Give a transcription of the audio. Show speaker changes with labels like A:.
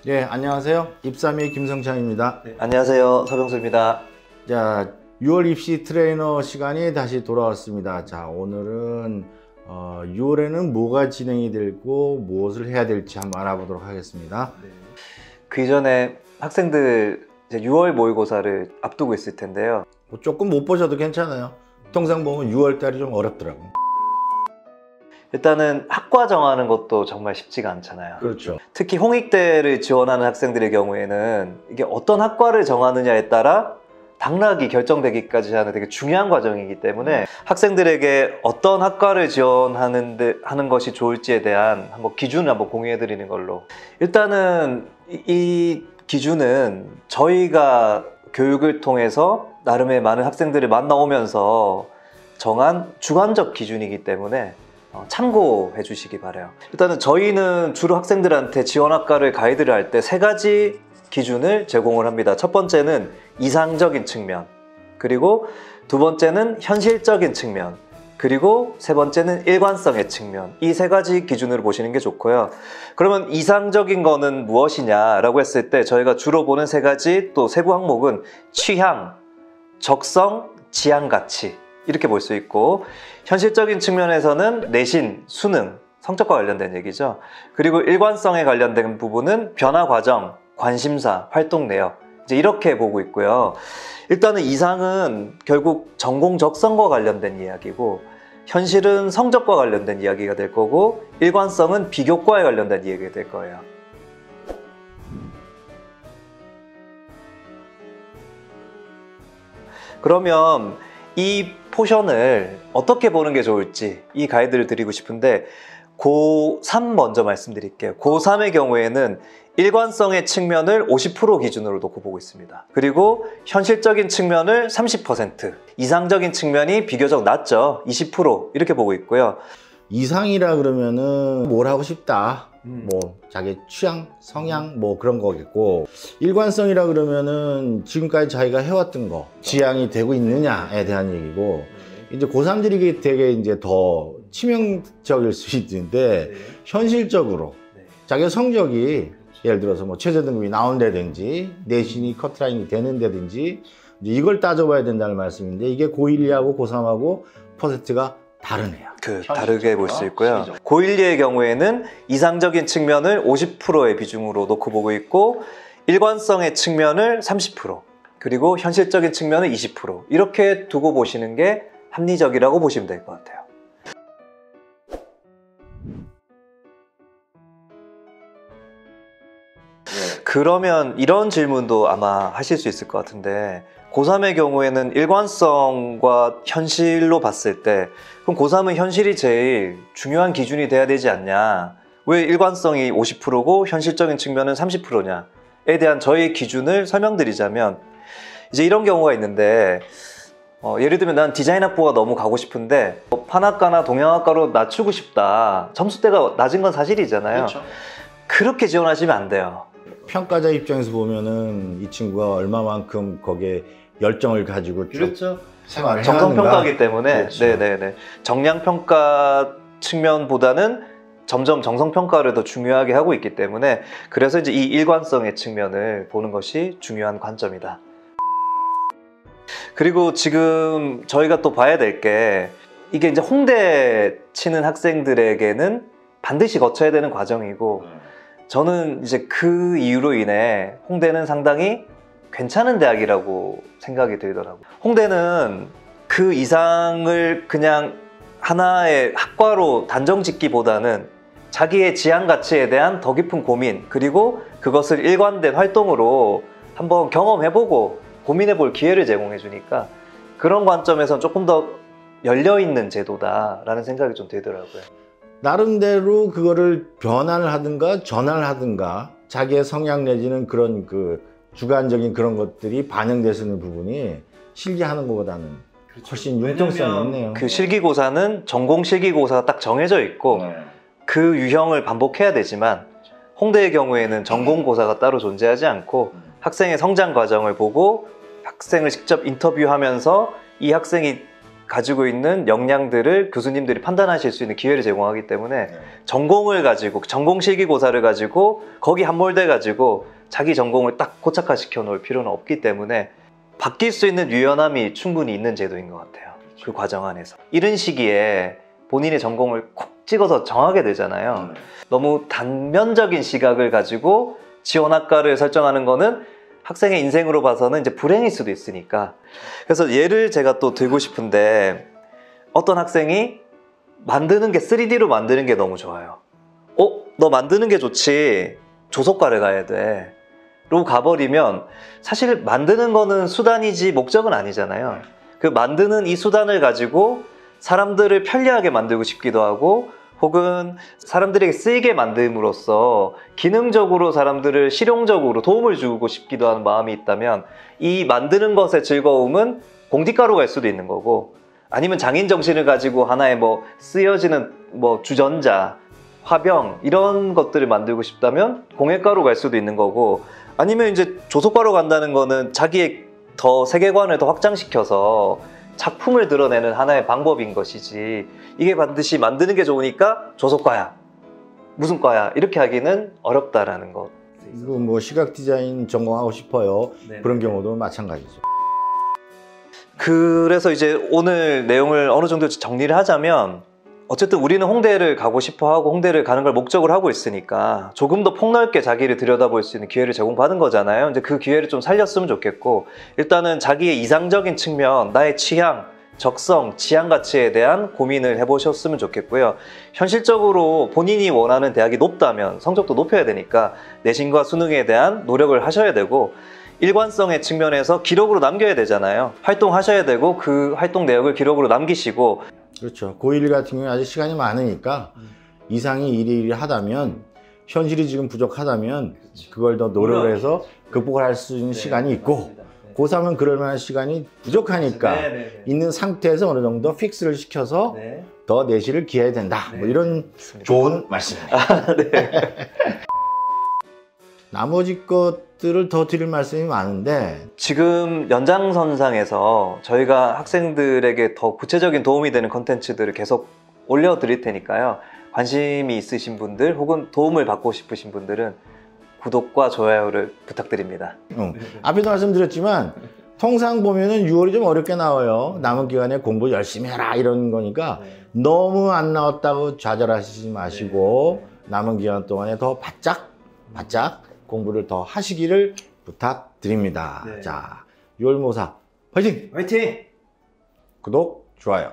A: 네, 안녕하세요. 입사미 김성창입니다.
B: 네, 안녕하세요. 서병수입니다.
A: 자, 6월 입시 트레이너 시간이 다시 돌아왔습니다. 자, 오늘은 6월에는 뭐가 진행이 되고 무엇을 해야 될지 한번 알아보도록 하겠습니다.
B: 네. 그 이전에 학생들 이제 6월 모의고사를 앞두고 있을 텐데요.
A: 뭐 조금 못 보셔도 괜찮아요. 통상 보면 6월 달이 좀 어렵더라고요.
B: 일단은 학과 정하는 것도 정말 쉽지가 않잖아요.
A: 그렇죠.
B: 특히 홍익대를 지원하는 학생들의 경우에는 이게 어떤 학과를 정하느냐에 따라 당락이 결정되기까지 하는 되게 중요한 과정이기 때문에 학생들에게 어떤 학과를 하는 것이 좋을지에 대한 한번 기준을 한번 공유해 드리는 걸로. 일단은 이 기준은 저희가 교육을 통해서 나름의 많은 학생들을 만나오면서 정한 주관적 기준이기 때문에 참고해 주시기 바라요. 일단은 저희는 주로 학생들한테 지원학과를 가이드를 할 때 3가지 기준을 제공을 합니다. 첫 번째는 이상적인 측면, 그리고 두 번째는 현실적인 측면, 그리고 세 번째는 일관성의 측면. 이 3가지 기준으로 보시는 게 좋고요. 그러면 이상적인 거는 무엇이냐라고 했을 때 저희가 주로 보는 3가지 또 세부 항목은 취향, 적성, 지향 가치 이렇게 볼 수 있고, 현실적인 측면에서는 내신, 수능, 성적과 관련된 얘기죠. 그리고 일관성에 관련된 부분은 변화 과정, 관심사, 활동 내역, 이제 이렇게 보고 있고요. 일단은 이상은 결국 전공 적성과 관련된 이야기고, 현실은 성적과 관련된 이야기가 될 거고, 일관성은 비교과에 관련된 이야기가 될 거예요. 그러면 이 포션을 어떻게 보는 게 좋을지 이 가이드를 드리고 싶은데, 고3 먼저 말씀드릴게요. 고3의 경우에는 일관성의 측면을 50% 기준으로 놓고 보고 있습니다. 그리고 현실적인 측면을 30%, 이상적인 측면이 비교적 낮죠. 20% 이렇게 보고 있고요.
A: 이상이라 그러면은 뭘 하고 싶다. 뭐 자기 취향, 성향 뭐 그런 거겠고, 일관성이라 그러면은 지금까지 자기가 해왔던 거 지향이 되고 있느냐에 대한 얘기고, 이제 고3들이 되게 이제 더 치명적일 수 있는데, 현실적으로 자기 성적이 예를 들어서 뭐 최저 등급이 나온다든지 내신이 커트라인이 되는다든지 이걸 따져봐야 된다는 말씀인데, 이게 고1하고 고3하고 퍼센트가 다르네요.
B: 다르게 볼 수 있고요. 고1의 경우에는 이상적인 측면을 50%의 비중으로 놓고 보고 있고, 일관성의 측면을 30%, 그리고 현실적인 측면을 20% 이렇게 두고 보시는 게 합리적이라고 보시면 될 것 같아요. 그러면 이런 질문도 아마 하실 수 있을 것 같은데, 고3의 경우에는 일관성과 현실로 봤을 때 그럼 고3은 현실이 제일 중요한 기준이 돼야 되지 않냐, 왜 일관성이 50%고 현실적인 측면은 30%냐에 대한 저의 기준을 설명드리자면, 이제 이런 경우가 있는데, 예를 들면 난 디자인학부가 너무 가고 싶은데 판학과나 동양학과로 낮추고 싶다. 점수대가 낮은 건 사실이잖아요.
A: 그렇죠.
B: 그렇게 지원하시면 안 돼요.
A: 평가자 입장에서 보면은 이 친구가 얼마만큼 거기에 열정을 가지고
B: 그렇죠.
A: 생활을
B: 정성평가이기 때문에.
A: 그렇죠.
B: 네네네. 정량평가 측면보다는 점점 정성평가를 더 중요하게 하고 있기 때문에, 그래서 이제 이 일관성의 측면을 보는 것이 중요한 관점이다. 그리고 지금 저희가 또 봐야 될 게, 이게 이제 홍대 치는 학생들에게는 반드시 거쳐야 되는 과정이고, 저는 이제 그 이유로 인해 홍대는 상당히 괜찮은 대학이라고 생각이 들더라고요. 홍대는 그 이상을 그냥 하나의 학과로 단정 짓기보다는 자기의 지향 가치에 대한 더 깊은 고민, 그리고 그것을 일관된 활동으로 한번 경험해보고 고민해볼 기회를 제공해 주니까, 그런 관점에서는 조금 더 열려있는 제도다라는 생각이 좀 들더라고요.
A: 나름대로 그거를 변환을 하든가 전환을 하든가 자기의 성향 내지는 그런 그 주관적인 그런 것들이 반영되는 부분이 실기하는 것보다는 훨씬 융통성이 있네요.
B: 그 실기고사는 전공 실기고사가 딱 정해져 있고 그 유형을 반복해야 되지만, 홍대의 경우에는 전공고사가 따로 존재하지 않고 학생의 성장 과정을 보고 학생을 직접 인터뷰하면서 이 학생이 가지고 있는 역량들을 교수님들이 판단하실 수 있는 기회를 제공하기 때문에 전공을 가지고 전공 실기고사를 가지고 거기 함몰돼 가지고 자기 전공을 딱 고착화시켜 놓을 필요는 없기 때문에 바뀔 수 있는 유연함이 충분히 있는 제도인 것 같아요. 그 과정 안에서 이른 시기에 본인의 전공을 콕 찍어서 정하게 되잖아요. 너무 단면적인 시각을 가지고 지원학과를 설정하는 거는 학생의 인생으로 봐서는 이제 불행일 수도 있으니까. 그래서 예를 제가 또 들고 싶은데 어떤 학생이 만드는 게 3D로 만드는 게 너무 좋아요. 너 만드는 게 좋지. 조속과를 가야 돼. 로 가버리면 사실 만드는 거는 수단이지 목적은 아니잖아요. 그 만드는 이 수단을 가지고 사람들을 편리하게 만들고 싶기도 하고 혹은 사람들에게 쓰이게 만듦으로써 기능적으로 사람들을 실용적으로 도움을 주고 싶기도 하는 마음이 있다면 이 만드는 것의 즐거움은 공디과로 갈 수도 있는 거고 아니면 장인 정신을 가지고 하나의 뭐 쓰여지는 뭐 주전자, 화병 이런 것들을 만들고 싶다면 공예과로 갈 수도 있는 거고 아니면 이제 조속과로 간다는 거는 자기의 더 세계관을 더 확장시켜서 작품을 드러내는 하나의 방법인 것이지 이게 반드시 만드는 게 좋으니까 조속과야 무슨 과야 이렇게 하기는 어렵다라는 것.
A: 이거 뭐 시각 디자인 전공하고 싶어요. 네네. 그런 경우도 마찬가지죠.
B: 그래서 이제 오늘 내용을 어느 정도 정리를 하자면 어쨌든 우리는 홍대를 가고 싶어 하고 홍대를 가는 걸 목적으로 하고 있으니까 조금 더 폭넓게 자기를 들여다볼 수 있는 기회를 제공받은 거잖아요. 이제 그 기회를 좀 살렸으면 좋겠고 일단은 자기의 이상적인 측면, 나의 취향, 적성, 지향 가치에 대한 고민을 해보셨으면 좋겠고요. 현실적으로 본인이 원하는 대학이 높다면 성적도 높여야 되니까 내신과 수능에 대한 노력을 하셔야 되고 일관성의 측면에서 기록으로 남겨야 되잖아요. 활동하셔야 되고 그 활동 내역을 기록으로 남기시고
A: 그렇죠. 고1 같은 경우에 아직 시간이 많으니까 이상이 일이 하다면 현실이 지금 부족하다면 그걸 더 노력을 해서 극복을 할 수 있는 시간이 있고 고3은 그럴 만한 시간이 부족하니까 있는 상태에서 어느 정도 픽스를 시켜서 더 내실을 기해야 된다. 뭐 이런 좋은 말씀입니다.
B: 네.
A: 나머지 것들을 더 드릴 말씀이 많은데
B: 지금 연장선상에서 저희가 학생들에게 더 구체적인 도움이 되는 컨텐츠들을 계속 올려드릴 테니까요. 관심이 있으신 분들 혹은 도움을 받고 싶으신 분들은 구독과 좋아요를 부탁드립니다.
A: 앞에도 말씀드렸지만 통상 보면은 6월이 좀 어렵게 나와요. 남은 기간에 공부 열심히 해라 이런 거니까 너무 안 나왔다고 좌절하시지 마시고 남은 기간 동안에 더 바짝 공부를 더 하시기를 부탁드립니다. 자, 6월 모사 화이팅!
B: 화이팅!
A: 구독, 좋아요.